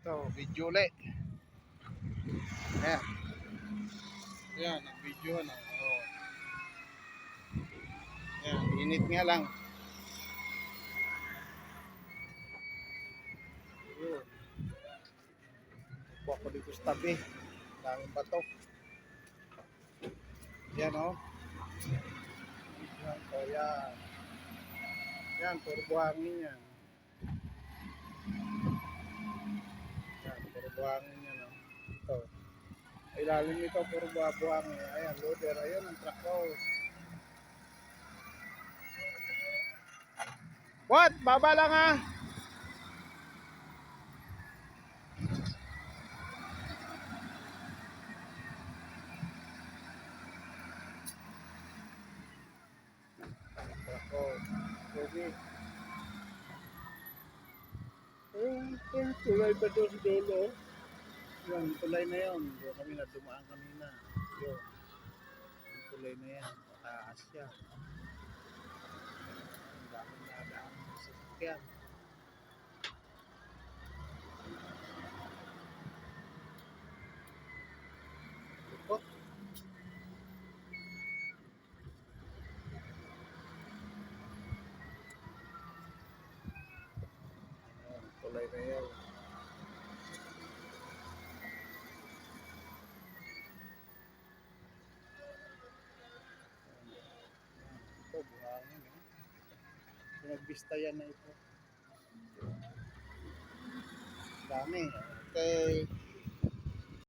Ito, video ulit. Ayan. Ayan, nag-video na. Oh. Ayan, init nga lang. Ayan. Upo ako dito sa tabi. Daming bato. Ayan o. Oh. Ayan, oh, yan. Yan, puro buhangin yan. Yan, puro buhangin yan. Oh. Ito. Ilalim nito, puro buhangin. Ayan, loader. Ayan, ang truck ko. What? Baba lang ha. Truck ko. Okay. Tulay pa doon sa dulo. Yung tulay na yun. Doon kami na dumaan kanina. Yun. Yung tulay na yan. Pataas siya. Ang daming nadaan sa sasakyan. Lupot. Ayan, tulay na yan. Ito, buhangin eh. Pinagbista yan na ito. Dami. Okay.